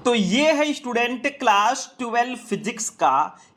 तो ये है स्टूडेंट क्लास 12 फिजिक्स का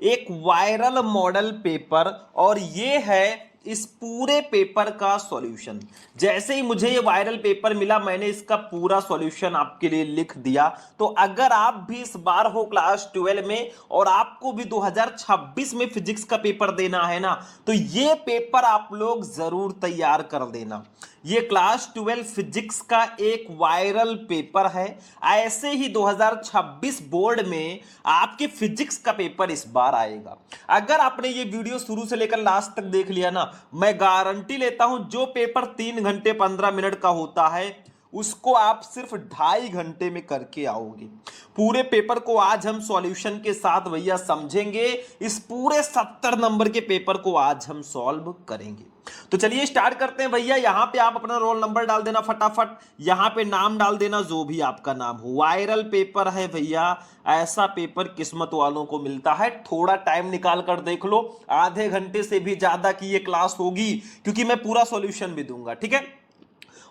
एक वायरल मॉडल पेपर और ये है इस पूरे पेपर का सॉल्यूशन। जैसे ही मुझे ये वायरल पेपर मिला मैंने इसका पूरा सॉल्यूशन आपके लिए लिख दिया। तो अगर आप भी इस बार हो क्लास 12 में और आपको भी 2026 में फिजिक्स का पेपर देना है ना, तो ये पेपर आप लोग जरूर तैयार कर देना। ये क्लास 12 फिजिक्स का एक वायरल पेपर है। ऐसे ही 2026 बोर्ड में आपके फिजिक्स का पेपर इस बार आएगा। अगर आपने ये वीडियो शुरू से लेकर लास्ट तक देख लिया ना, मैं गारंटी लेता हूं जो पेपर 3 घंटे 15 मिनट का होता है उसको आप सिर्फ 2.5 घंटे में करके आओगे। पूरे पेपर को आज हम सॉल्यूशन के साथ भैया समझेंगे। इस पूरे 70 नंबर के पेपर को आज हम सॉल्व करेंगे। तो चलिए स्टार्ट करते हैं भैया। यहां पे आप अपना रोल नंबर डाल देना फटाफट, यहां पे नाम डाल देना जो भी आपका नाम हो। वायरल पेपर है भैया, ऐसा पेपर किस्मत वालों को मिलता है। थोड़ा टाइम निकाल कर देख लो, आधे घंटे से भी ज्यादा की ये क्लास होगी क्योंकि मैं पूरा सॉल्यूशन भी दूंगा, ठीक है।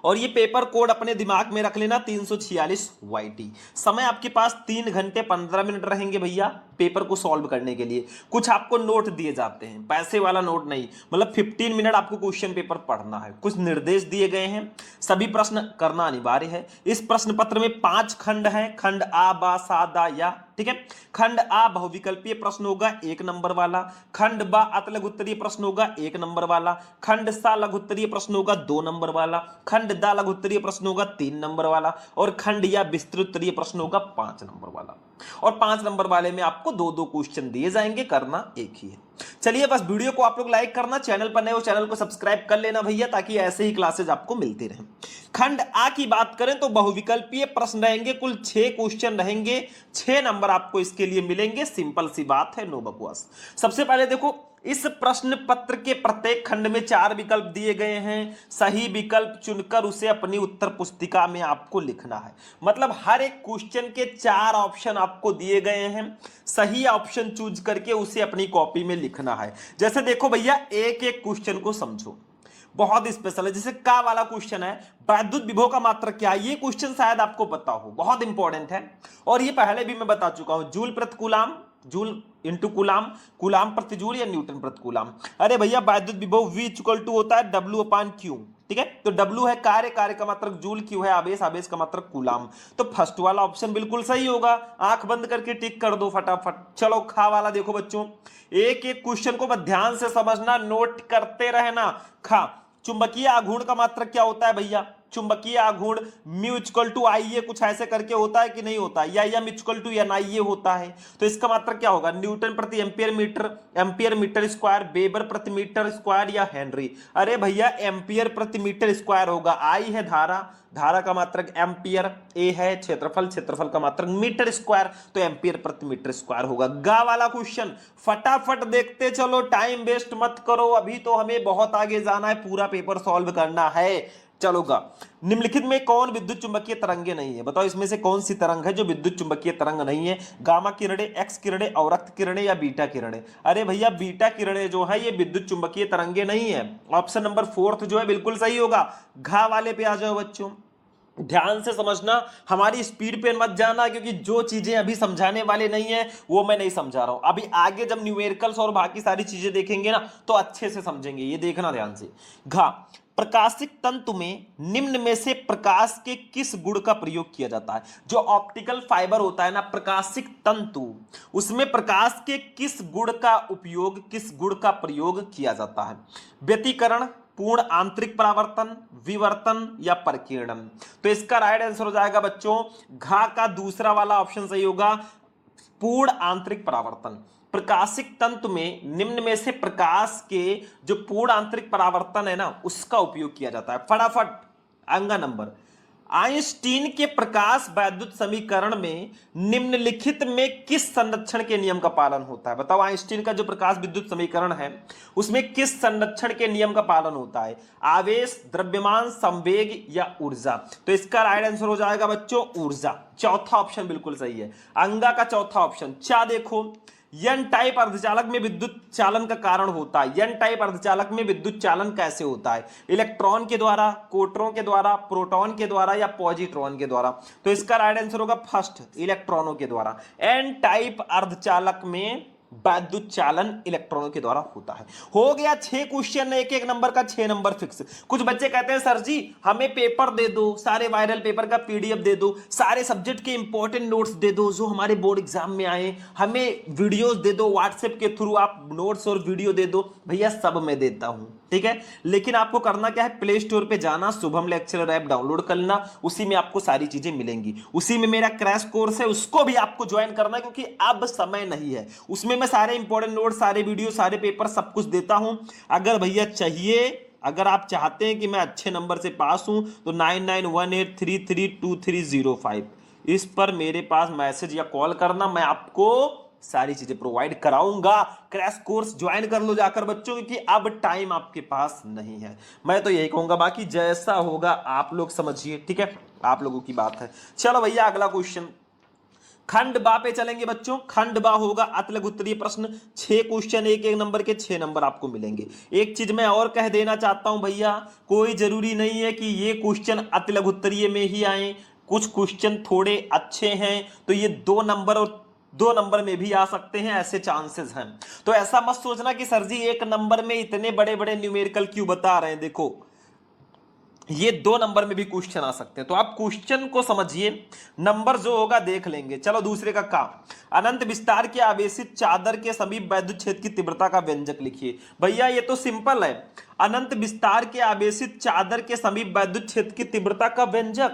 और ये पेपर कोड अपने दिमाग में रख लेना 346 वाईटी। समय आपके पास 3 घंटे 15 मिनट रहेंगे भैया पेपर को सॉल्व करने के लिए। कुछ आपको नोट दिए जाते हैं, पैसे वाला नोट नहीं, मतलब 15 मिनट आपको क्वेश्चन पेपर पढ़ना है। कुछ निर्देश दिए गए हैं, सभी प्रश्न करना अनिवार्य है। इस प्रश्न पत्र में 5 खंड हैं, खंड आ बा सा दा या, ठीक है। खंड आ बहुविकल्पीय प्रश्न होगा 1 नंबर वाला, खंड बा अति लघुत्तरीय प्रश्न होगा 1 नंबर वाला, खंड सा लघुत्तरीय प्रश्न होगा 2 नंबर वाला, खंड दा लघुत्तरीय प्रश्न होगा 3 नंबर वाला और खंड या विस्तृतरीय प्रश्न होगा 5 नंबर वाला। और 5 नंबर वाले में आपको 2-2 क्वेश्चन दिए जाएंगे, करना एक ही है। चलिए बस वीडियो को आप लोग लाइक करना, चैनल पर नए हो चैनल को सब्सक्राइब कर लेना भैया, ताकि ऐसे ही क्लासेस आपको मिलते रहें। खंड आ की बात करें तो बहुविकल्पीय प्रश्न रहेंगे, कुल 6 क्वेश्चन रहेंगे, 6 नंबर आपको इसके लिए मिलेंगे। सिंपल सी बात है, नो बकवास। सबसे पहले देखो, इस प्रश्न पत्र के प्रत्येक खंड में 4 विकल्प दिए गए हैं। सही विकल्प चुनकर उसे अपनी उत्तर पुस्तिका में आपको लिखना है। मतलब हर एक क्वेश्चन के 4 ऑप्शन आपको दिए गए हैं, सही ऑप्शन चूज करके उसे अपनी कॉपी में लिखना है। जैसे देखो भैया, एक एक क्वेश्चन को समझो, बहुत स्पेशल है। जैसे का वाला क्वेश्चन है, वैद्युत विभव का मात्रक क्या है, ये क्वेश्चन शायद आपको पता हो, बहुत इंपॉर्टेंट है। और ये पहले भी मैं बता चुका हूं, जूल प्रति coulomb, joule into coulomb, coulomb प्रति जूल या न्यूटन प्रति कूलाम। अरे भैया वैद्युत विभव V इक्वल टू होता है W/Q, ठीक है। तो W है कार्य, कार्य का मात्रक जूल, Q है आवेश, आवेश का मात्रक कूलाम। तो फर्स्ट वाला ऑप्शन बिल्कुल सही होगा। आंख बंद करके टिक कर दो फटाफट। चलो खा वाला देखो बच्चों, एक एक क्वेश्चन को ध्यान से समझना, नोट करते रहना। खा, चुंबकीय आघूर्ण का मात्रक क्या होता है भैया? चुंबकीय आघूर्ण म्यू इक्वल टू आई, ये कुछ ऐसे करके होता है कि नहीं होता, या एम इक्वल टू एन आई ये होता है। तो इसका मात्रक क्या होगा? न्यूटन प्रति ampere metre, ampere metre square, weber प्रति मीटर स्क्वायर या हेनरी। अरे भैया एम्पियर प्रति मीटर स्क्वायर होगा। आई है धारा, धारा का मात्रक एम्पियर, ए है क्षेत्रफल, क्षेत्रफल का मात्रक मीटर स्क्वायर, तो एम्पियर प्रति मीटर स्क्वायर होगा। गा वाला क्वेश्चन फटाफट देखते चलो, टाइम वेस्ट मत करो, अभी तो हमें बहुत आगे जाना है, पूरा पेपर सॉल्व करना है। चलोगा, निम्नलिखित में कौन विद्युत चुंबकीय तरंगे नहीं है? बताओ इसमें से कौन सी तरंग है जो विद्युत चुंबकीय तरंग नहीं है? गामा किरणें, एक्स किरणें, अवरक्त किरणें या बीटा किरणें? अरे भैया बीटा किरणें जो है ये विद्युत चुंबकीय तरंगे नहीं है। ऑप्शन नंबर 4 जो है बिल्कुल सही होगा। घा वाले पे आ जाओ बच्चों, ध्यान से समझना, हमारी स्पीड पे मत जाना, क्योंकि जो चीजें अभी समझाने वाले नहीं है वो मैं नहीं समझा रहा हूं। अभी आगे जब न्यूमेरिकल्स और बाकी सारी चीजें देखेंगे ना तो अच्छे से समझेंगे, ये देखना ध्यान से। घा, प्रकाशिक तंतु में निम्न में से प्रकाश के किस गुण का प्रयोग किया जाता है? जो ऑप्टिकल फाइबर होता है ना, प्रकाशिक तंतु, उसमें प्रकाश के किस गुण का उपयोग, किस गुण का प्रयोग किया जाता है? व्यतिकरण, पूर्ण आंतरिक परावर्तन, विवर्तन या परिकीर्णन? तो इसका राइट आंसर हो जाएगा बच्चों घा का दूसरा वाला ऑप्शन सही होगा, पूर्ण आंतरिक परावर्तन। प्रकाशिक तंतु में निम्न में से प्रकाश के जो पूर्ण आंतरिक परावर्तन है ना उसका उपयोग किया जाता है। फटाफट अंगा नंबर, आइंस्टीन के प्रकाश वैद्युत समीकरण में निम्नलिखित में किस संरक्षण के नियम का पालन होता है? बताओ आइंस्टीन का जो प्रकाश विद्युत समीकरण है उसमें किस संरक्षण के नियम का पालन होता है? आवेश, द्रव्यमान, संवेग या ऊर्जा? तो इसका राइट आंसर हो जाएगा बच्चों ऊर्जा। चौथा ऑप्शन बिल्कुल सही है, अंगा का चौथा ऑप्शन। चा देखो, एन टाइप अर्धचालक में विद्युत चालन का कारण होता है। एन टाइप अर्धचालक में विद्युत चालन कैसे होता है? इलेक्ट्रॉन के द्वारा, कोटरों के द्वारा, प्रोटॉन के द्वारा या पॉजिट्रॉन के द्वारा? तो इसका राइट आंसर होगा फर्स्ट, इलेक्ट्रॉनों के द्वारा। एन टाइप अर्धचालक में विद्युत चालन इलेक्ट्रॉनों के द्वारा होता है। हो गया 6 क्वेश्चन, एक एक नंबर का 6 नंबर फिक्स। कुछ बच्चे कहते हैं सर जी हमें पेपर दे दो, सारे वायरल पेपर का पीडीएफ दे दो, सारे सब्जेक्ट के इंपॉर्टेंट नोट्स दे दो जो हमारे बोर्ड एग्जाम में आए, हमें वीडियोस दे दो, व्हाट्सएप के थ्रू आप नोट्स और वीडियो दे दो। भैया सब मैं देता हूं, ठीक है, लेकिन आपको करना क्या है, प्ले स्टोर पे जाना, शुभम लेक्चरर ऐप डाउनलोड करना, उसी में आपको सारी चीजें मिलेंगी। उसी में मेरा क्रैश कोर्स है, उसको भी आपको ज्वाइन करना है, क्योंकि अब समय नहीं है। उसमें मैं सारे इंपॉर्टेंट नोट, सारे वीडियो, सारे पेपर सब कुछ देता हूं। अगर भैया चाहिए, अगर आप चाहते हैं कि मैं अच्छे नंबर से पास हूं तो 9918332305 इस पर मेरे पास मैसेज या कॉल करना, मैं आपको सारी चीजें प्रोवाइड कराऊंगा। क्रैश कोर्स ज्वाइन कर लो जाकर बच्चों, क्योंकि अब टाइम आपके पास नहीं है। मैं तो यही कहूंगा, बाकी जैसा होगा आप लोग समझिए, ठीक है, आप लोगों की बात है। चलो भैया अगला क्वेश्चन खंड बा पे चलेंगे बच्चों। खंड बा होगा अति लघु उत्तरीय प्रश्न। 6 क्वेश्चन, एक एक नंबर के 6 नंबर आपको मिलेंगे। एक चीज मैं और कह देना चाहता हूं भैया, कोई जरूरी नहीं है कि ये क्वेश्चन अति लघु उत्तरीय में ही आए। कुछ क्वेश्चन थोड़े अच्छे हैं तो ये 2 नंबर और 2 नंबर में भी आ सकते हैं, ऐसे चांसेस हैं। तो ऐसा मत सोचना कि सर जी 1 नंबर में इतने बड़े बड़े न्यूमेरिकल क्यों बता रहे हैं। देखो ये 2 नंबर में भी क्वेश्चन आ सकते हैं, तो आप क्वेश्चन को समझिए, नंबर जो होगा देख लेंगे। चलो दूसरे का काम, अनंत विस्तार के आवेशित चादर के समीप वैद्युत क्षेत्र की तीव्रता का व्यंजक लिखिए। भैया ये तो सिंपल है, अनंत विस्तार के आवेशित चादर के समीप वैद्युत क्षेत्र की तीव्रता का व्यंजक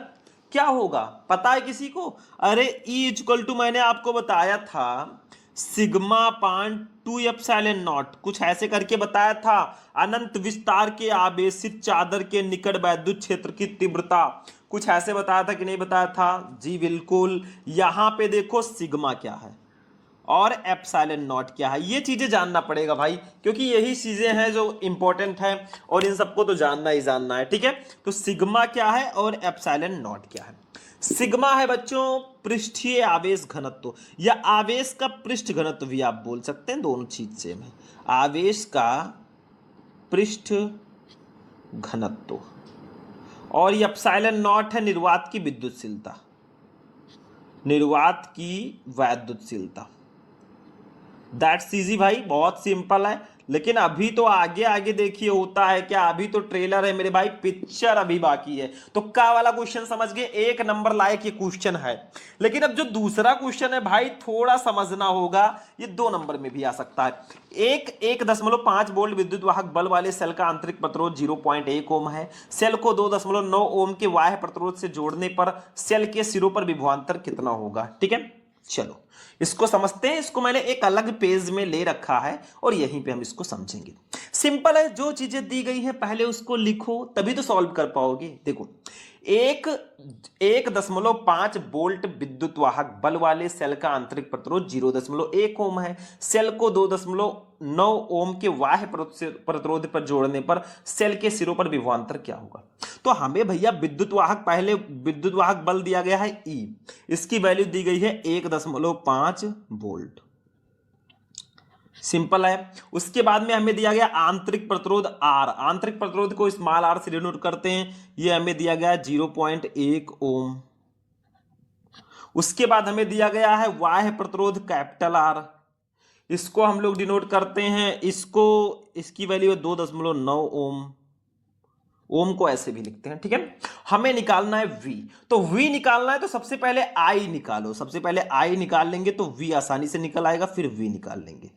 क्या होगा, पता है किसी को? अरे E इक्वल टू मैंने आपको बताया था सिग्मा पान 2 एप्सिलॉन नॉट, कुछ ऐसे करके बताया था। अनंत विस्तार के आवेशित चादर के निकट वैद्युत क्षेत्र की तीव्रता, कुछ ऐसे बताया था कि नहीं बताया था? जी बिल्कुल। यहां पे देखो सिग्मा क्या है और एप्सिलॉन नॉट क्या है, ये चीजें जानना पड़ेगा भाई, क्योंकि यही चीजें हैं जो इंपॉर्टेंट है और इन सबको तो जानना ही जानना है, ठीक है। तो सिग्मा क्या है और एप्सिलॉन नॉट क्या है? सिग्मा है बच्चों पृष्ठीय आवेश घनत्व, या आवेश का पृष्ठ घनत्व भी आप बोल सकते हैं, दोनों चीज सेम है। आवेश का पृष्ठ घनत्व, और ये एप्सिलॉन नॉट है निर्वात की विद्युतशीलता, निर्वात की वैद्युतशीलता। दैट्स इजी भाई, बहुत सिंपल है। लेकिन अभी तो आगे आगे देखिए होता है क्या, अभी तो ट्रेलर है मेरे भाई, पिक्चर अभी बाकी है। तो का वाला क्वेश्चन समझ गए, 1 नंबर लायक ये क्वेश्चन है। लेकिन अब जो दूसरा क्वेश्चन है भाई थोड़ा समझना होगा, ये 2 नंबर में भी आ सकता है। 1.5 वोल्ट विद्युत वाहक बल वाले सेल का आंतरिक प्रतिरोध 0.1 ओम है। सेल को 2.9 ओम के बाह्य प्रतिरोध से जोड़ने पर सेल के सिरों पर विभवांतर कितना होगा, ठीक है। चलो इसको समझते हैं, इसको मैंने एक अलग पेज में ले रखा है और यहीं पे हम इसको समझेंगे। सिंपल है, जो चीजें दी गई हैं पहले उसको लिखो, तभी तो सॉल्व कर पाओगे। देखो 1.5 वोल्ट विद्युत वाहक बल वाले सेल का आंतरिक प्रतिरोध 0.1 ओम है। सेल को 2.9 ओम के बाह्य प्रतिरोध पर जोड़ने पर सेल के सिरों पर विभवांतर क्या होगा? तो हमें भैया विद्युत वाहक, पहले विद्युत वाहक बल दिया गया है E, इसकी वैल्यू दी गई है 1.5 वोल्ट, सिंपल है। उसके बाद में हमें दिया गया आंतरिक प्रतिरोध R, आंतरिक प्रतिरोध को स्मॉल r से डिनोट करते हैं, ये हमें दिया गया 0.1 ओम। उसके बाद हमें दिया गया है बाह्य प्रतिरोध कैपिटल R, इसको हम लोग डिनोट करते हैं, इसकी वैल्यू है 2.9 ओम। ओम को ऐसे भी लिखते हैं, ठीक है। हमें निकालना है V, तो V निकालना है तो सबसे पहले I निकालो, सबसे पहले I निकाल लेंगे तो V आसानी से निकल आएगा, फिर V निकाल लेंगे,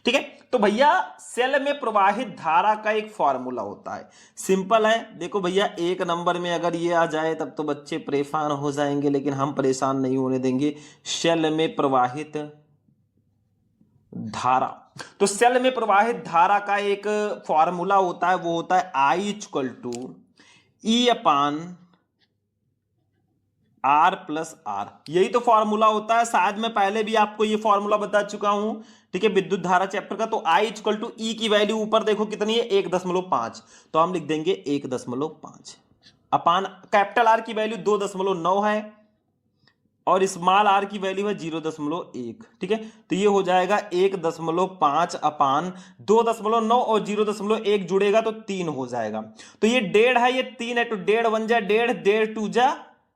ठीक है। तो भैया सेल में प्रवाहित धारा का एक फॉर्मूला होता है, सिंपल है। देखो भैया 1 नंबर में अगर ये आ जाए तब तो बच्चे परेशान हो जाएंगे, लेकिन हम परेशान नहीं होने देंगे। सेल में प्रवाहित धारा, तो सेल में प्रवाहित धारा का एक फॉर्मूला होता है, वो होता है I equal to E/R plus R, यही तो फॉर्मूला होता है। शायद मैं पहले भी आपको ये फॉर्मूला बता चुका हूं, ठीक है, विद्युत धारा चैप्टर का। तो I इक्वल टू E की वैल्यू ऊपर देखो कितनी है, 1.5, तो हम लिख देंगे 1.5 अपान कैपिटल R की वैल्यू 2.9 है और स्मॉल आर की वैल्यू है 0.1, ठीक है। तो ये हो जाएगा 1.5 अपान 2.9 और 0.1 जुड़ेगा तो 3 हो जाएगा। तो ये 1.5 है, ये 3 है, तो 1.5 1 जा 1.5, 1.5 2 जा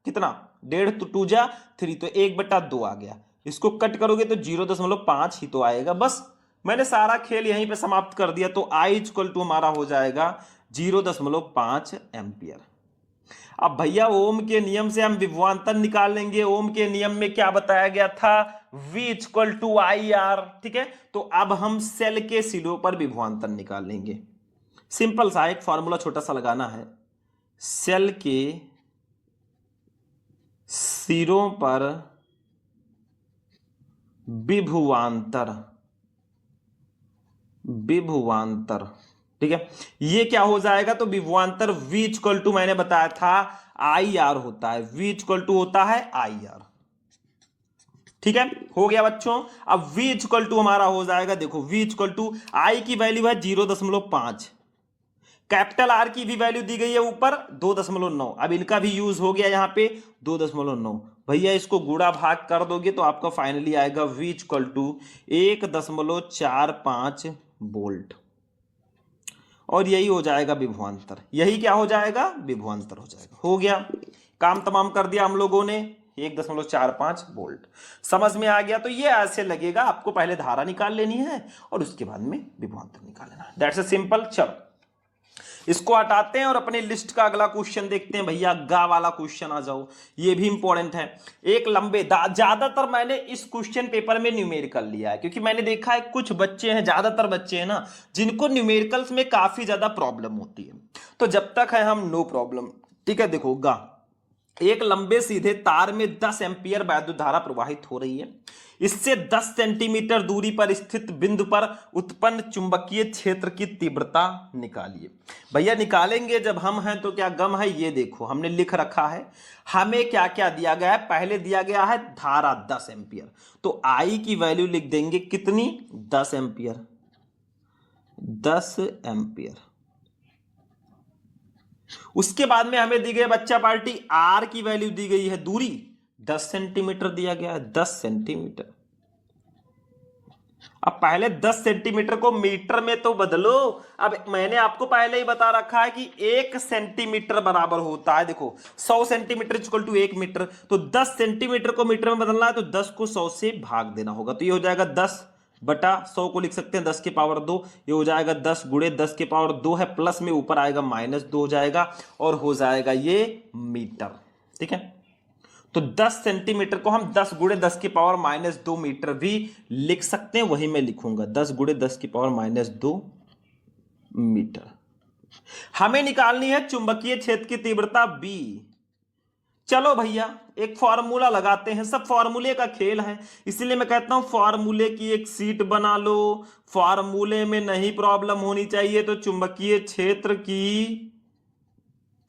कितना, 1.5 तो 2 जा 3, तो 1/2 आ गया। इसको कट करोगे तो 0.5 ही तो आएगा। बस मैंने सारा खेल यहीं पे समाप्त कर दिया। तो I इक्वल टू हमारा हो जाएगा 0.5 एम्पियर। अब भैया ओम के नियम से हम विभवांतर निकाल लेंगे। ओम के नियम में क्या बताया गया था, V इक्वल टू IR, ठीक है। तो अब हम सेल के सिरों पर विभवांतर निकाल लेंगे। सिंपल सा एक फॉर्मूला छोटा सा लगाना है, सेल के सिरों पर विभवांतर, विभवांतर, ठीक है। ये क्या हो जाएगा, तो विभवांतर V इक्वल टू मैंने बताया था IR होता है, V इक्वल टू होता है IR, ठीक है। हो गया बच्चों। अब V इक्वल टू हमारा हो जाएगा, देखो V इक्वल टू I की वैल्यू है 0.5, कैपिटल R की भी वैल्यू दी गई है ऊपर 2.9, अब इनका भी यूज हो गया यहां पे 2.9। भैया इसको गुणा भाग कर दोगे तो आपका फाइनली आएगा V इक्वल टू 1.45 वोल्ट, और यही हो जाएगा विभवांतर। यही क्या हो जाएगा, विभवांतर हो जाएगा। हो गया, काम तमाम कर दिया हम लोगों ने। 1.45 वोल्ट समझ में आ गया। तो ये ऐसे लगेगा, आपको पहले धारा निकाल लेनी है और उसके बाद में विभवांतर निकाल लेना है। That's a simple. चलो इसको हटाते हैं और अपने लिस्ट का अगला क्वेश्चन देखते हैं। भैया गा वाला क्वेश्चन आ जाओ, ये भी इंपॉर्टेंट है। एक लंबे ज्यादातर मैंने इस क्वेश्चन पेपर में न्यूमेरिकल लिया है, क्योंकि मैंने देखा है कुछ बच्चे हैं, ज्यादातर बच्चे हैं ना, जिनको न्यूमेरिकल्स में काफी ज्यादा प्रॉब्लम होती है। तो जब तक है हम नो प्रॉब्लम, ठीक है। देखो गा, एक लंबे सीधे तार में 10 एम्पीयर वैद्युत धारा प्रवाहित हो रही है। इससे 10 सेंटीमीटर दूरी पर स्थित बिंदु पर उत्पन्न चुंबकीय क्षेत्र की तीव्रता निकालिए। भैया निकालेंगे जब हम हैं तो क्या गम है, ये देखो हमने लिख रखा है। हमें क्या क्या दिया गया है, पहले दिया गया है धारा 10 एम्पीयर, तो आई की वैल्यू लिख देंगे कितनी, 10 एम्पीयर, 10 एम्पीयर। उसके बाद में हमें दी गई बच्चा पार्टी आर की वैल्यू दी गई है, दूरी 10 सेंटीमीटर दिया गया है, 10 सेंटीमीटर। अब पहले 10 सेंटीमीटर को मीटर में तो बदलो। अब मैंने आपको पहले ही बता रखा है कि 1 सेंटीमीटर बराबर होता है, देखो 100 सेंटीमीटर इक्वल टू 1 मीटर, तो 10 सेंटीमीटर को मीटर में बदलना है तो 10 को 100 से भाग देना होगा। तो ये हो जाएगा 10/100 को लिख सकते हैं 10 के पावर 2, ये हो जाएगा 10 गुणे 10 के पावर 2 है, प्लस में ऊपर आएगा -2 हो जाएगा और हो जाएगा ये मीटर, ठीक है। तो 10 सेंटीमीटर को हम 10 गुणे 10 की पावर -2 मीटर भी लिख सकते हैं, वही मैं लिखूंगा 10 गुणे 10 की पावर -2 मीटर। हमें निकालनी है चुंबकीय क्षेत्र की तीव्रता B। चलो भैया एक फॉर्मूला लगाते हैं, सब फॉर्मूले का खेल है, इसलिए मैं कहता हूं फॉर्मूले की एक सीट बना लो। फॉर्मूले में नहीं प्रॉब्लम होनी चाहिए। तो चुंबकीय क्षेत्र की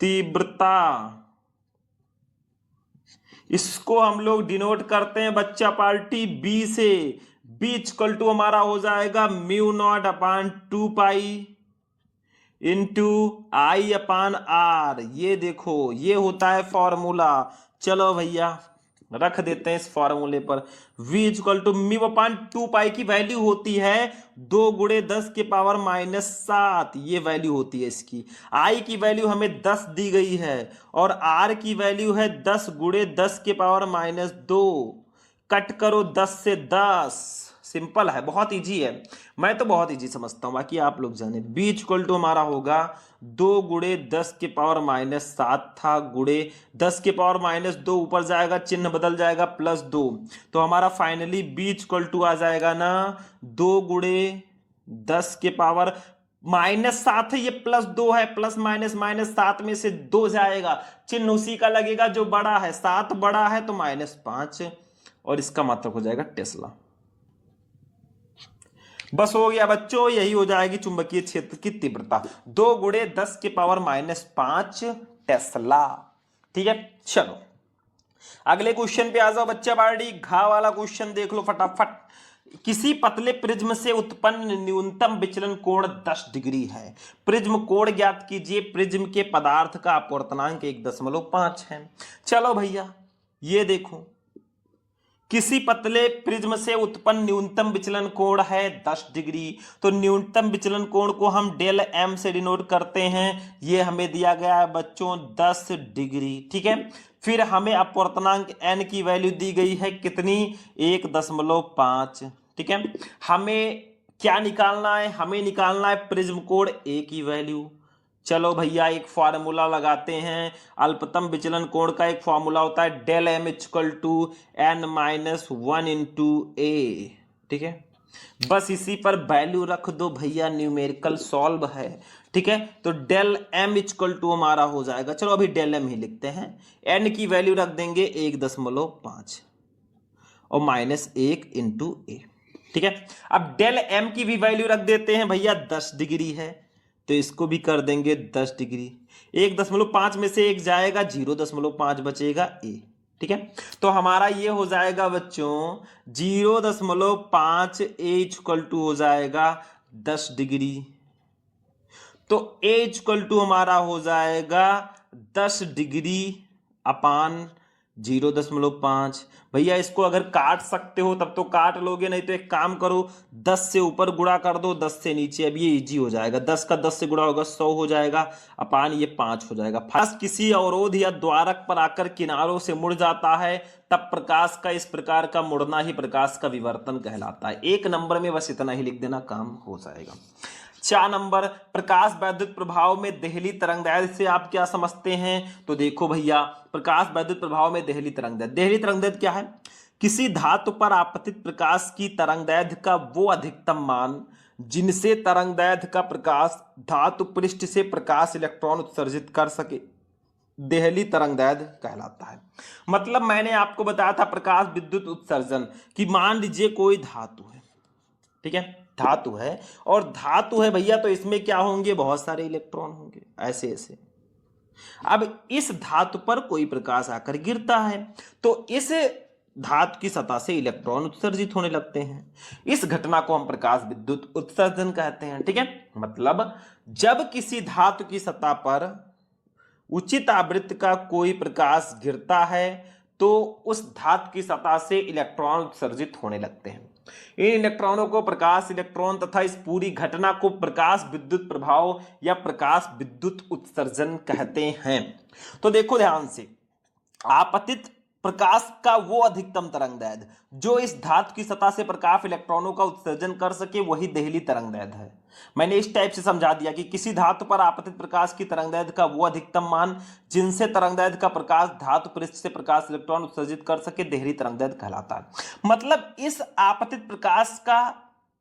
तीव्रता, इसको हम लोग डिनोट करते हैं बच्चा पार्टी B से। B इक्वल टू हमारा हो जाएगा μ0/2π इंटू I/R। ये देखो ये होता है फॉर्मूला। चलो भैया रख देते हैं इस फॉर्मूले पर। V इक्वल टू μ/2π की वैल्यू होती है 2 गुणे 10 के पावर -7, ये वैल्यू होती है इसकी। I की वैल्यू हमें 10 दी गई है और R की वैल्यू है 10 गुणे 10 के पावर -2। कट करो 10 से 10, सिंपल है, बहुत इजी है, मैं तो बहुत इजी समझता हूं, बाकी आप लोग जाने। B इक्वल टू हमारा होगा 2 गुणे 10 के पावर -7 था, गुणे 10 के पावर -2 ऊपर जाएगा चिन्ह बदल जाएगा +2, तो हमारा फाइनली B इक्वल टू आ जाएगा ना 2 गुणे 10 के पावर -7 है, ये +2 है, प्लस माइनस -7 में से 2 जाएगा, चिन्ह उसी का लगेगा जो बड़ा है, 7 बड़ा है तो -5, और इसका मतलब हो जाएगा टेस्ला। बस हो गया बच्चों, यही हो जाएगी चुंबकीय क्षेत्र की तीव्रता 2 गुणे 10 के पावर -5 टेस्ला, ठीक है। चलो अगले क्वेश्चन पे आ जाओ बच्चा बाड़ी। घा वाला क्वेश्चन देख लो फटाफट। किसी पतले प्रिज्म से उत्पन्न न्यूनतम विचलन कोण 10 डिग्री है। प्रिज्म कोण ज्ञात कीजिए। प्रिज्म के पदार्थ का अपवर्तनांक 1.5 है। चलो भैया ये देखो किसी पतले प्रिज्म से उत्पन्न न्यूनतम विचलन कोण है 10 डिग्री। तो न्यूनतम विचलन कोण को हम डेल एम से डिनोट करते हैं, ये हमें दिया गया है बच्चों 10 डिग्री। ठीक है, फिर हमें अपवर्तनांक n की वैल्यू दी गई है कितनी, 1.5। ठीक है, हमें क्या निकालना है, हमें निकालना है प्रिज्म कोण a की वैल्यू। चलो भैया एक फार्मूला लगाते हैं, अल्पतम विचलन कोण का एक फार्मूला होता है del M equal to n-1 into A. ठीक है, बस इसी पर वैल्यू रख दो भैया, न्यूमेरिकल सॉल्व है। ठीक है, तो डेल एम इक्वल टू हमारा हो जाएगा, चलो अभी डेल एम ही लिखते हैं, एन की वैल्यू रख देंगे 1.5 और -1 इंटू ए। ठीक है, अब डेल एम की भी वैल्यू रख देते हैं भैया, 10 डिग्री है तो इसको भी कर देंगे 10 डिग्री। 1.5 में से 1 जाएगा, 0.5 बचेगा ए। ठीक है, तो हमारा ये हो जाएगा बच्चों 0.5 ए इक्वल टू हो जाएगा 10 डिग्री। तो ए इक्वल टू हमारा हो जाएगा 10 डिग्री अपान 0.5। भैया इसको अगर काट सकते हो तब तो काट लोगे, नहीं तो एक काम करो 10 से ऊपर गुणा कर दो 10 से नीचे, अब ये इजी हो जाएगा, 10 का 10 से गुणा होगा 100 हो जाएगा अपान ये 5 हो जाएगा। फर्स्ट किसी अवरोध या द्वारक पर आकर किनारों से मुड़ जाता है तब प्रकाश का इस प्रकार का मुड़ना ही प्रकाश का विवर्तन कहलाता है। 1 नंबर में बस इतना ही लिख देना, काम हो जाएगा। 4 नंबर, प्रकाश वैद्युत प्रभाव में देहली तरंगदैर्घ्य से आप क्या समझते हैं? तो देखो भैया, प्रकाश वैद्युत प्रभाव में देहली तरंगदैर्घ्य क्या है? किसी धातु पर आपतित प्रकाश की तरंगदैर्घ्य का वो अधिकतम मान जिनसे तरंगदैर्घ्य का प्रकाश धातु पृष्ठ से प्रकाश इलेक्ट्रॉन उत्सर्जित कर सके, देहली तरंगदैर्घ्य कहलाता है। मतलब मैंने आपको बताया था प्रकाश विद्युत उत्सर्जन की, मान लीजिए कोई धातु है, ठीक है, धातु है और धातु है भैया, तो इसमें क्या होंगे, बहुत सारे इलेक्ट्रॉन होंगे ऐसे ऐसे। अब इस धातु पर कोई प्रकाश आकर गिरता है तो इस धातु की सतह से इलेक्ट्रॉन उत्सर्जित होने लगते हैं। इस घटना को हम प्रकाश विद्युत उत्सर्जन कहते हैं। ठीक है, मतलब जब किसी धातु की सतह पर उचित आवृत्ति का कोई प्रकाश गिरता है तो उस धातु की सतह से इलेक्ट्रॉन उत्सर्जित होने लगते हैं। इन इलेक्ट्रॉनों को प्रकाश इलेक्ट्रॉन तथा इस पूरी घटना को प्रकाश विद्युत प्रभाव या प्रकाश विद्युत उत्सर्जन कहते हैं। तो देखो ध्यान से, आपतित प्रकाश का वो अधिकतम तरंगदैर्घ्य जो इस धातु की सतह से प्रकाश इलेक्ट्रॉनों का उत्सर्जन कर सके वही देहली तरंगदैर्घ्य है। मैंने इस टाइप से समझा दिया कि किसी धातु पर आपतित प्रकाश की तरंगदैर्घ्य का वो अधिकतम मान जिनसे तरंगदैर्घ्य का प्रकाश धातु पृष्ठ से प्रकाश इलेक्ट्रॉन उत्सर्जित कर सके, देहली तरंगदैर्घ्य कहलाता है। मतलब इस आपतित प्रकाश का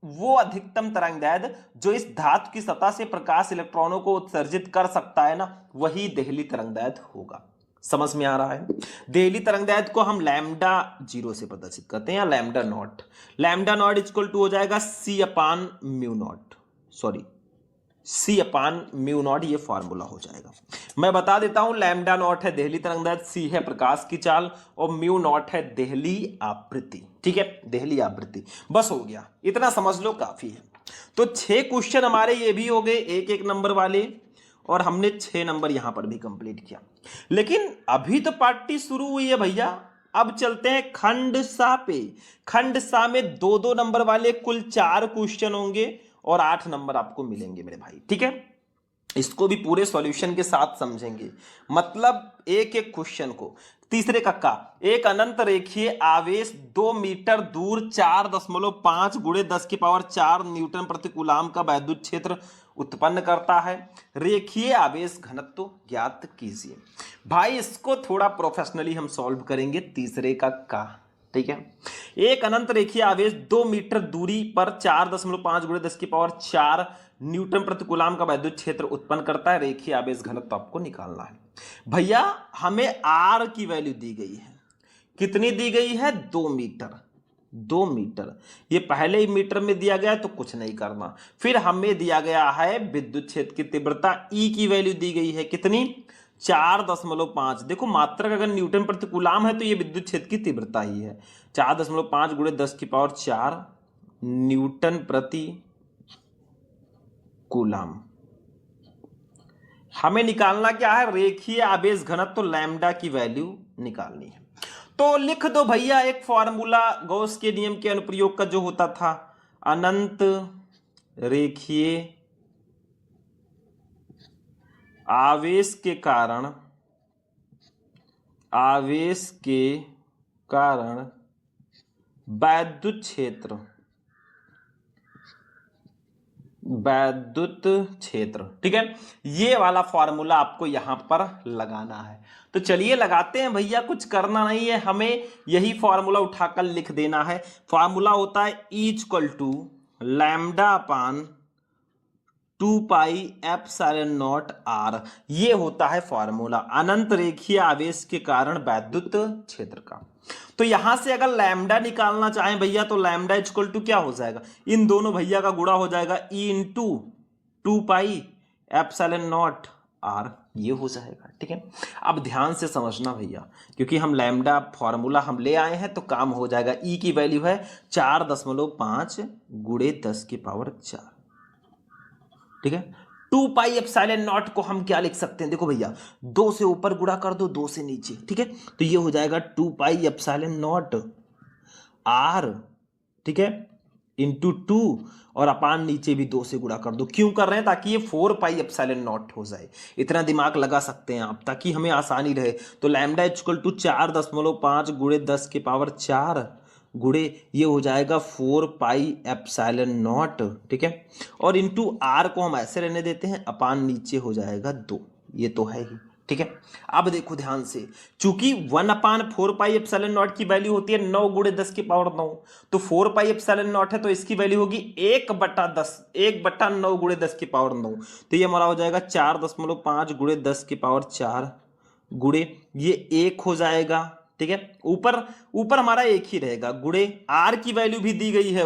वो अधिकतम तरंगदैर्घ्य जो इस धातु की सतह से प्रकाश इलेक्ट्रॉनों को उत्सर्जित कर सकता है ना, वही देहली तरंगदैर्घ्य होगा। समझ में आ रहा है? देहली तरंगदैर्घ्य को हम लैम्डा 0 से प्रदर्शित करते हैं या lambda naught. Lambda naught equal to हो जाएगा C upon mu naught, sorry C upon mu naught, ये फॉर्मूला हो जाएगा। मैं बता देता हूं, लैम्डा नॉट है देहली तरंगदैर्घ्य, C है प्रकाश की चाल और म्यू नॉट है देहली आवृत्ति। ठीक है, देहली आवृत्ति, बस हो गया, इतना समझ लो काफी है। तो 6 क्वेश्चन हमारे ये भी हो गए 1-1 नंबर वाले और हमने 6 नंबर यहां पर भी कंप्लीट किया। लेकिन अभी तो पार्टी शुरू हुई है भैया, अब चलते हैं खंड सा पे। खंड सा में 2-2 नंबर वाले कुल 4 क्वेश्चन होंगे और 8 नंबर आपको मिलेंगे मेरे भाई। ठीक है, इसको भी पूरे सॉल्यूशन के साथ समझेंगे, मतलब एक एक क्वेश्चन को। तीसरे कक्का, एक अनंत रेखीय आवेश 2 मीटर दूर 4.5 × 10⁴ न्यूटन प्रति कूलाम का वैद्युत क्षेत्र उत्पन्न करता है, रेखीय आवेश घनत्व ज्ञात कीजिए। भाई इसको थोड़ा प्रोफेशनली हम सॉल्व करेंगे, तीसरे का। ठीक है, एक अनंत रेखीय आवेश 2 मीटर दूरी पर 4.5 × 10⁴ न्यूटन प्रति कूलाम का वैद्युत क्षेत्र उत्पन्न करता है, रेखीय आवेश घनत्व आपको निकालना है। भैया हमें R की वैल्यू दी गई है, कितनी दी गई है, 2 मीटर। 2 मीटर, ये पहले ही मीटर में दिया गया है तो कुछ नहीं करना। फिर हमें दिया गया है विद्युत क्षेत्र की तीव्रता E की वैल्यू दी गई है, कितनी, 4.5। देखो मात्रक अगर न्यूटन प्रति कूलाम है तो ये विद्युत क्षेत्र की तीव्रता ही है, 4.5 × 10⁴ न्यूटन प्रति कूलाम। हमें निकालना क्या है, रेखीय आवेश घनत्व, तो लैम्डा की वैल्यू निकालनी है। तो लिख दो भैया एक फॉर्मूला गॉस के नियम के अनुप्रयोग का जो होता था, अनंत रेखीय आवेश के कारण वैद्युत क्षेत्र, ठीक है। ये वाला फॉर्मूला आपको यहां पर लगाना है। तो चलिए लगाते हैं भैया, कुछ करना नहीं है, हमें यही फॉर्मूला उठाकर लिख देना है। फॉर्मूला होता है E equal to lambda upon 2 pi epsilon naught R। ये होता है फॉर्मूला अनंत रेखीय आवेश के कारण वैद्युत क्षेत्र का। तो यहां से अगर लैम्डा निकालना चाहें भैया तो लैम्डा इक्वल टू क्या हो जाएगा, इन दोनों भैया का गुणा हो जाएगा E into 2 pi epsilon naught R, ये हो जाएगा, ठीक है। अब ध्यान से समझना भैया, क्योंकि हम लैम्डा फॉर्मूला हम ले आए हैं तो काम हो जाएगा। E की वैल्यू है 4.5 गुणे 10 की पावर 4, ठीक है। 2 पाई एप्सिलॉन नॉट को हम क्या लिख सकते हैं, देखो भैया 2 से ऊपर गुणा कर दो 2 से नीचे, ठीक है। तो ये हो जाएगा 2 पाई एप्सिलॉन नॉट R, ठीक है, इंटू 2 और अपान नीचे भी 2 से गुणा कर दो। क्यों कर रहे हैं, ताकि ये 4 पाई एप्सिलॉन नॉट हो जाए। इतना दिमाग लगा सकते हैं आप ताकि हमें आसानी रहे। तो लैम्डा इक्वल टू 4.5 गुणे 10 की पावर 4 गुणे ये हो जाएगा 4 पाई एप्सिलॉन नॉट, ठीक है। और इंटू R को हम ऐसे रहने देते हैं, अपान नीचे हो जाएगा 2, ये तो है ही, ठीक है। अब देखो ध्यान से, चूंकि 1/4 पाई एप्सिलॉन नॉट की वैल्यू होती है 9 गुणे 10 की पावर 9, तो 4 पाई एप्सिलॉन नॉट है तो इसकी वैल्यू होगी 1/9 गुणे 10 की पावर 9। तो ये हमारा हो जाएगा 4.5 गुणे 10 की पावर 4 गुणे ये 1 हो जाएगा, ठीक है। ऊपर हमारा एक ही रहेगा, गुणे R की वैल्यू भी दी गई है,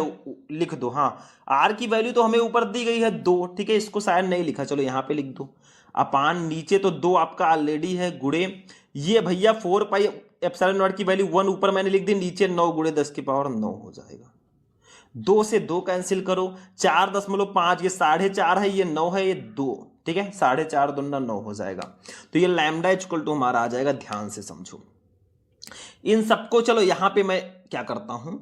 लिख दो। हाँ, R की वैल्यू तो हमें ऊपर दी गई है 2, ठीक है, इसको शायद नहीं लिखा, चलो यहां पे लिख दो। अपान नीचे तो 2 आपका ऑलरेडी है, गुणे ये भैया 4 पाई एप्सिलॉन नॉट की वैल्यू 1 ऊपर मैंने लिख दी, नीचे 9 गुणे 10 की पावर 9 हो जाएगा। 2 से 2 कैंसिल करो, 4.5 ये 4.5 है, ये 9 है, ये 2, ठीक है, 4.5 दूना 9 हो जाएगा। तो ये लैम्डा इक्वल टू हमारा आ जाएगा। ध्यान से समझो इन सबको। चलो यहां पे मैं क्या करता हूं,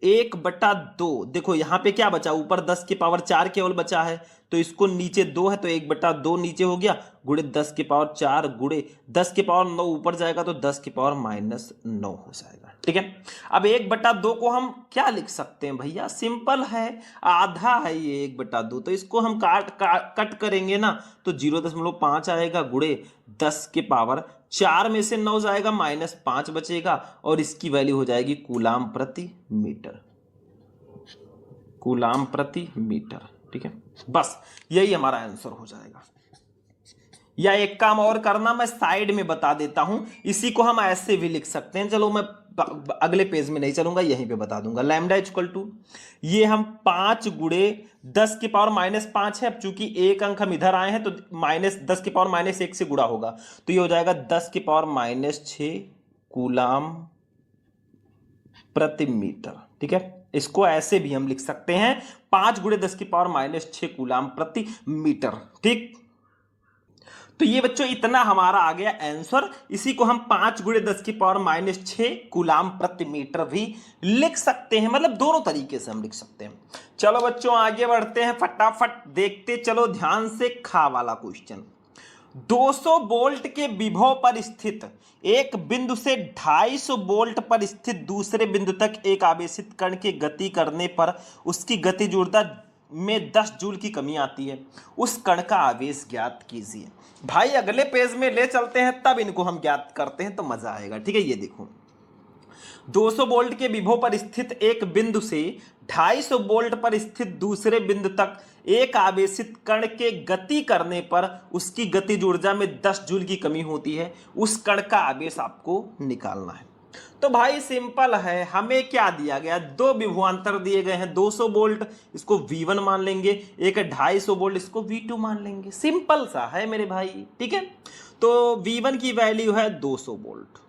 1/2, देखो यहां पे क्या बचा, ऊपर 10 की पावर 4 केवल बचा है, तो इसको नीचे 2 है तो 1/2 नीचे हो गया, गुणे 10 की पावर 4 गुणे 10 की पावर 9 ऊपर जाएगा तो 10 की पावर -9 हो जाएगा, ठीक है। अब 1/2 को हम क्या लिख सकते हैं भैया, सिंपल है, आधा है ये 1/2, तो इसको हम कट करेंगे ना तो 0.5 आएगा, गुणे 10 के पावर 4 में से 9 जाएगा, -5 बचेगा और इसकी वैल्यू हो जाएगी कूलाम प्रति मीटर, कूलाम प्रति मीटर, ठीक है। बस यही हमारा आंसर हो जाएगा। या एक काम और करना, मैं साइड में बता देता हूं, इसी को हम ऐसे भी लिख सकते हैं। चलो मैं अगले पेज में नहीं चलूंगा, यहीं पे बता दूंगा। लैम्डा इक्वल टू ये हम 5 गुणे 10 की पावर -5 है, अब चूंकि एक अंक हम इधर आए हैं तो -10 की पावर -1 से गुणा होगा, तो ये हो जाएगा 10 की पावर -6 कूलाम प्रति मीटर, ठीक है। इसको ऐसे भी हम लिख सकते हैं, 5 गुणे 10 की पावर -6 कूलाम प्रति मीटर, ठीक। तो ये बच्चों इतना हमारा आ गया आंसर। इसी को हम 5 गुणे 10 की पावर -6 कूलाम प्रति मीटर भी लिख सकते हैं, मतलब दोनों तरीके से हम लिख सकते हैं। चलो बच्चों आगे बढ़ते हैं, फटाफट देखते चलो ध्यान से। खा वाला क्वेश्चन, 200 वोल्ट के विभव पर स्थित एक बिंदु से 250 वोल्ट पर स्थित दूसरे बिंदु तक एक आवेशित कण के गति करने पर उसकी गतिज ऊर्जा में 10 जूल की कमी आती है, उस कण का आवेश ज्ञात कीजिए। भाई अगले पेज में ले चलते हैं, तब इनको हम ज्ञात करते हैं तो मजा आएगा, ठीक है। ये देखो 200 वोल्ट के विभव पर स्थित एक बिंदु से 250 वोल्ट पर स्थित दूसरे बिंदु तक एक आवेशित कण के गति करने पर उसकी गतिज ऊर्जा में 10 जूल की कमी होती है, उस कण का आवेश आपको निकालना है। तो भाई सिंपल है, हमें क्या दिया गया, 2 विभवांतर दिए गए हैं, 200 वोल्ट इसको V1 मान लेंगे, एक 250 वोल्ट इसको V2 मान लेंगे, सिंपल सा है मेरे भाई, ठीक है। तो V1 की वैल्यू है 200 वोल्ट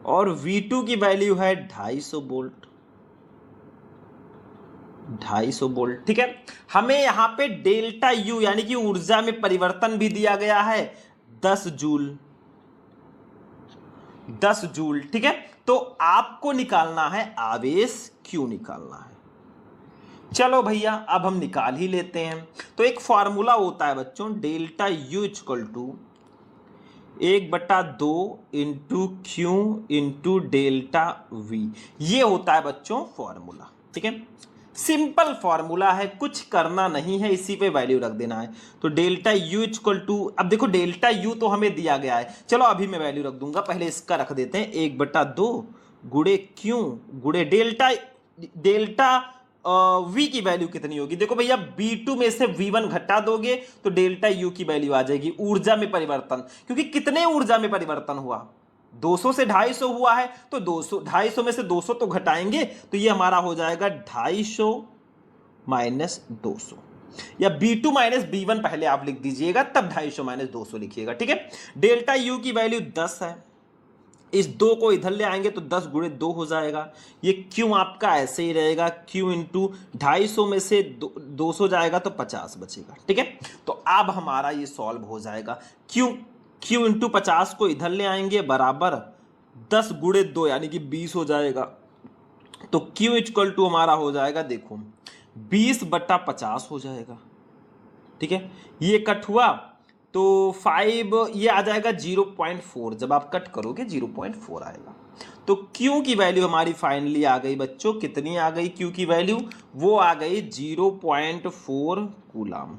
और V2 की वैल्यू है 250 वोल्ट, 250 वोल्ट, ठीक है। हमें यहां पे डेल्टा U यानी कि ऊर्जा में परिवर्तन भी दिया गया है 10 जूल। 10 जूल। ठीक है, तो आपको निकालना है आवेश Q निकालना है। चलो भैया अब हम निकाल ही लेते हैं। तो एक फॉर्मूला होता है बच्चों, delta U equal to 1/2 into Q into delta V। ये होता है बच्चों फॉर्मूला। ठीक है, सिंपल फॉर्मूला है, कुछ करना नहीं है, इसी पे वैल्यू रख देना है। तो डेल्टा U इक्वल टू, अब देखो डेल्टा U तो हमें दिया गया है, चलो अभी मैं वैल्यू रख दूंगा, पहले इसका रख देते हैं 1/2 गुड़े क्यू गुड़े डेल्टा डेल्टा V की वैल्यू कितनी होगी। देखो भैया B2 में से V1 घटा दोगे तो डेल्टा U की वैल्यू आ जाएगी, ऊर्जा में परिवर्तन, क्योंकि कितने ऊर्जा में परिवर्तन हुआ, 200 से 250 हुआ है, तो 200 250 में से 200 तो घटाएंगे, तो ये हमारा हो जाएगा 250 माइनस 200, या B2 माइनस B1 पहले आप लिख दीजिएगा, तब 250 माइनस 200 लिखिएगा। ठीक है, डेल्टा U की वैल्यू 10 है, इस 2 को इधर ले आएंगे तो 10 गुणे 2 हो जाएगा। ये Q आपका ऐसे ही रहेगा, Q इंटू 250 में से 200 जाएगा तो 50 बचेगा। ठीक है, तो अब हमारा ये सॉल्व हो जाएगा। Q इंटू 50 को इधर ले आएंगे, बराबर 10 गुणे 2 यानी कि 20 हो जाएगा। तो Q इक्वल टू हमारा हो जाएगा, देखो 20/50 हो जाएगा। ठीक है, ये कट हुआ तो 5 ये आ जाएगा 0.4, जब आप कट करोगे 0.4 आएगा। तो Q की वैल्यू हमारी फाइनली आ गई बच्चों, कितनी आ गई Q की वैल्यू, वो आ गई 0.4 कूलाम,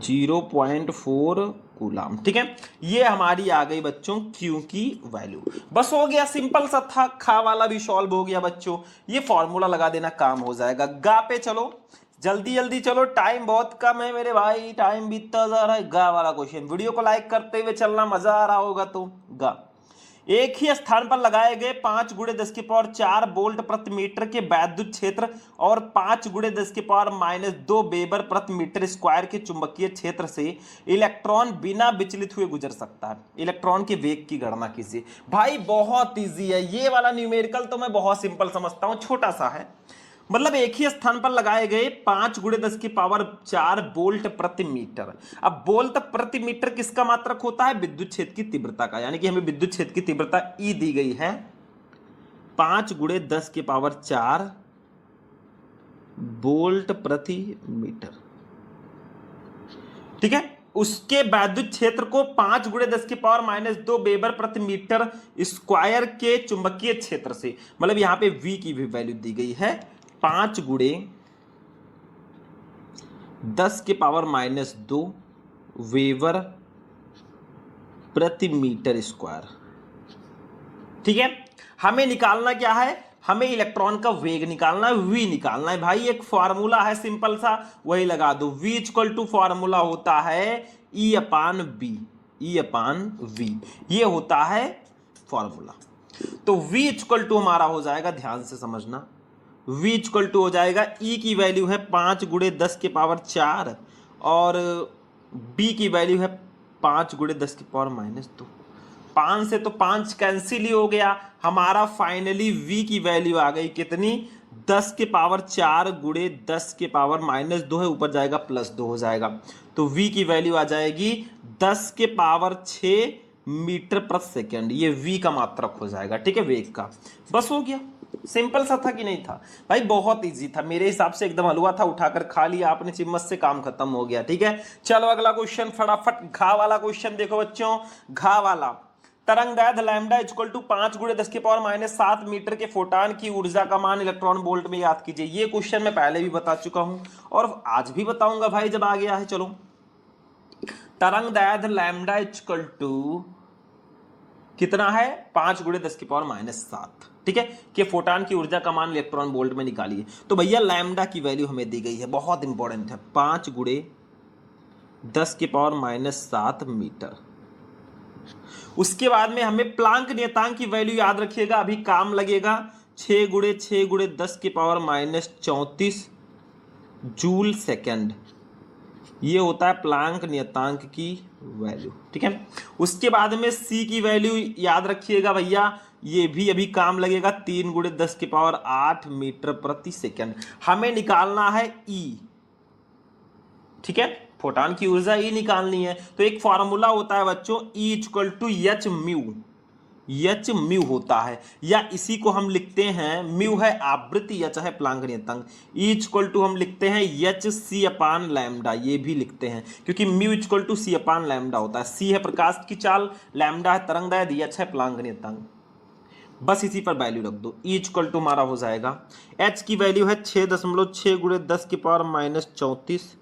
0.4 कूलाम। ठीक है, ये हमारी आ गई बच्चों Q की वैल्यू। बस हो गया, सिंपल सा था, खा वाला भी सॉल्व हो गया बच्चों, ये फॉर्मूला लगा देना काम हो जाएगा। गा पे चलो, जल्दी जल्दी चलो, टाइम बहुत कम है मेरे भाई, टाइम बीतता जा रहा है। गा वाला क्वेश्चन, वीडियो को लाइक करते हुए चलना, मजा आ रहा होगा तो गा। एक ही स्थान पर लगाए गए 5 गुणे 10 की पावर 4 वोल्ट प्रति मीटर के वैद्युत क्षेत्र और 5 गुणे 10 की पावर -2 वेबर प्रति मीटर स्क्वायर के चुंबकीय क्षेत्र से इलेक्ट्रॉन बिना विचलित हुए गुजर सकता है। इलेक्ट्रॉन के वेग की गणना कीजिए। भाई बहुत इजी है ये वाला न्यूमेरिकल, तो मैं बहुत सिंपल समझता हूं, छोटा सा है। मतलब एक ही स्थान पर लगाए गए 5 गुणे 10 की पावर 4 वोल्ट प्रति मीटर। अब वोल्ट प्रति मीटर किसका मात्रक होता है, विद्युत क्षेत्र की तीव्रता का, यानी कि हमें विद्युत क्षेत्र की तीव्रता E दी गई है 5 गुणे 10 की पावर 4 वोल्ट प्रति मीटर। ठीक है, उसके वैद्युत क्षेत्र को 5 गुणे 10 की पावर -2 वेबर प्रति मीटर स्क्वायर के चुंबकीय क्षेत्र से, मतलब यहां पे V की भी वैल्यू दी गई है 5 गुणे 10 की पावर -2 वेबर प्रति मीटर स्क्वायर। ठीक है, हमें निकालना क्या है, हमें इलेक्ट्रॉन का वेग निकालना है, V निकालना है। भाई एक फॉर्मूला है सिंपल सा, वही लगा दो। V इक्वल टू फॉर्मूला होता है E/B, E/V, ये होता है फॉर्मूला। तो V इक्वल टू हमारा हो जाएगा, ध्यान से समझना, V इक्वल टू हो जाएगा, E की वैल्यू है 5 गुणे 10 की पावर 4 और B की वैल्यू है 5 गुणे 10 की पावर -2। 5 से तो 5 कैंसिल ही हो गया, हमारा फाइनली V की वैल्यू आ गई कितनी, 10 के पावर 4 गुणे 10 के पावर -2 है, ऊपर जाएगा +2 हो जाएगा। तो V की वैल्यू आ जाएगी 10 के पावर 6 मीटर प्रति सेकेंड, ये V का मात्रक हो जाएगा। ठीक है, वेग का। बस हो गया, सिंपल सा था कि नहीं था भाई, बहुत इजी था मेरे हिसाब से, एकदम हलवा था, उठाकर खा लिया आपने चम्मच से, काम खत्म हो गया। ठीक है, चलो अगला क्वेश्चन फटाफट, घा वाला क्वेश्चन देखो बच्चों। घा वाला, तरंगदैर्घ्य लैम्डा इक्वल टू 5 गुणे 10 की पावर -7 मीटर के फोटान की ऊर्जा का मान इलेक्ट्रॉन वोल्ट में याद कीजिए। ये क्वेश्चन मैं पहले भी बता चुका हूं और आज भी बताऊंगा भाई जब आ गया है। चलो, तरंगदैर्घ्य लैम्डा इक्वल टू कितना है, 5 गुणे 10 की पावर -7। ठीक है, कि फोटान की ऊर्जा का मान इलेक्ट्रॉन वोल्ट में निकालिए। तो भैया लैम्डा की वैल्यू हमें दी गई है, बहुत इंपॉर्टेंट है, 5 गुणे 10 की पावर -7 मीटर। उसके बाद में हमें प्लांक नियतांक की वैल्यू याद रखिएगा, अभी काम लगेगा, 6 गुणे 6 गुणे 10 की पावर -34 जूल सेकेंड, ये होता है प्लांक नियतांक की वैल्यू। ठीक है, उसके बाद में C की वैल्यू याद रखिएगा भैया, ये भी अभी काम लगेगा, 3 गुणे 10 की पावर 8 मीटर प्रति सेकेंड। हमें निकालना है E। ठीक है, फोटॉन की ऊर्जा ई निकालनी है। तो एक फॉर्मूला होता है बच्चों, E equal to H mu, H mu होता है, या इसी को हम लिखते हैं, म्यू है आवृत्ति या चाहे प्लांक नियतांक, ई इक्वल टू हम लिखते हैं एच सी अपान लैम्डा, ये भी लिखते हैं क्योंकि mu equal to C upon lambda होता है। सी है प्रकाश की चाल, लैम्डा है तरंगदैर्घ्य, एच है प्लांक नियतांक। बस इसी पर वैल्यू रख दो। ई इक्वल टू हमारा हो जाएगा, एच की वैल्यू है 6.6 गुणे 10 की पावर माइनस 34,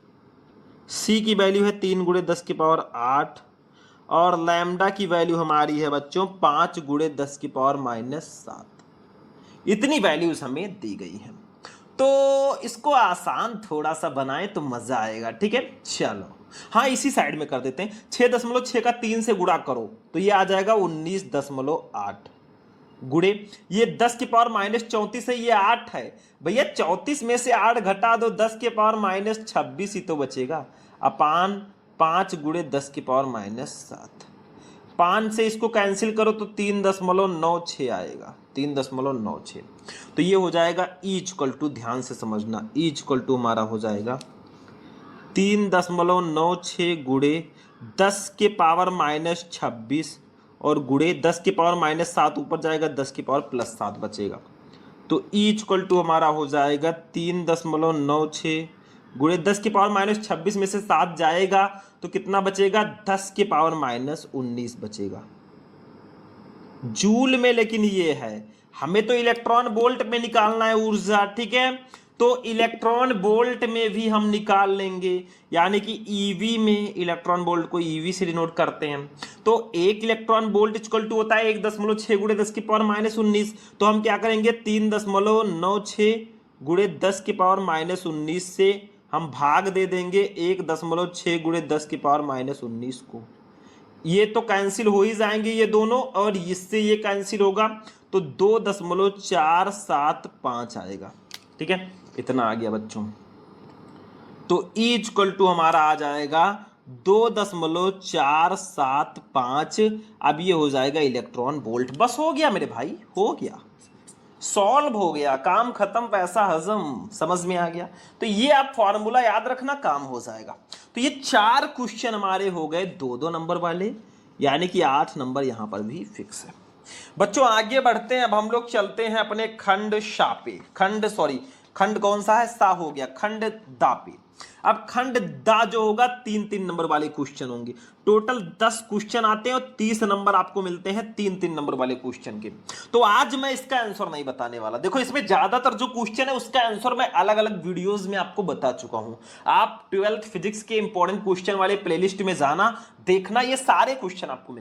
सी की वैल्यू है 3 गुणे 10 की पावर 8, और लैम्डा की वैल्यू हमारी है बच्चों 5 गुणे 10 की पावर माइनस 7। इतनी वैल्यूज हमें दी गई हैं। तो इसको आसान थोड़ा सा बनाएं तो मजा आएगा, ठीक है। चलो हाँ, इसी साइड में कर देते हैं। 6.6 का 3 से गुणा करो तो ये आ जाएगा 19.8 गुणे, ये 10 की पावर माइनस 34 है, ये 8 है भैया, 34 में से 8 घटा दो, 10 के पावर माइनस 26 ही तो बचेगा, अपान 5 गुणे 10 की पावर माइनस 7। 5 से इसको कैंसिल करो तो 3.96 आएगा, 3.96। तो ये हो जाएगा ई इक्वल टू, ध्यान से समझना, ई इक्वल टू हमारा हो जाएगा 3.96 गुणे 10 के पावर माइनस 26 और गुणे 10 के पावर माइनस 7 ऊपर जाएगा, 10 की पावर प्लस 7 बचेगा। तो ई इक्वल टू हमारा हो जाएगा 3.96 गुणे 10 की पावर माइनस 26 में से 7 जाएगा तो कितना बचेगा, 10 के पावर माइनस 19 बचेगा जूल में। लेकिन ये है, हमें तो इलेक्ट्रॉन वोल्ट में निकालना है ऊर्जा, ठीक है। तो इलेक्ट्रॉन वोल्ट में भी हम निकाल लेंगे, यानी कि ईवी में, इलेक्ट्रॉन वोल्ट को ईवी से डिनोट करते हैं। तो 1 इलेक्ट्रॉन वोल्ट इक्वल टू होता है 1.6 गुणे 10 की पावर माइनस 19। तो हम क्या करेंगे, 3.96 गुणे 10 की पावर माइनस 19 से हम भाग दे देंगे 1.6 गुणे 10 की पावर माइनस 19 को। ये तो कैंसिल हो ही जाएंगे ये दोनों, और इससे ये कैंसिल होगा तो 2.475 आएगा, ठीक है। इतना आ गया बच्चों। तो E इक्वल टू हमारा आ जाएगा 2.475। अब ये हो जाएगा इलेक्ट्रॉन वोल्ट। बस हो गया मेरे भाई, हो गया, सॉल्व हो गया, काम खत्म, पैसा हजम, समझ में आ गया। तो ये आप फॉर्मूला याद रखना, काम हो जाएगा। तो ये 4 क्वेश्चन हमारे हो गए 2-2 नंबर वाले, यानी कि 8 नंबर यहां पर भी फिक्स है। बच्चों आगे बढ़ते हैं, अब हम लोग चलते हैं अपने खंड शा पे, खंड कौन सा है, सा हो गया, खंड दा पे। अब खंड दा जो होगा 3-3 नंबर वाले क्वेश्चन होंगे। टोटल 10 क्वेश्चन आते हैं और 30 नंबर आपको मिलते हैं 3-3 नंबर वाले क्वेश्चन के। तो आज मैं इसका आंसर नहीं बताने वाला। देखो इसमें ज्यादातर जो क्वेश्चन है उसका आंसर मैं अलग अलग वीडियोस में आपको बता चुका हूं। आप 12th फिजिक्स के इंपॉर्टेंट क्वेश्चन वाले प्लेलिस्ट में जाना, देखना, ये सारे क्वेश्चन आपको मिल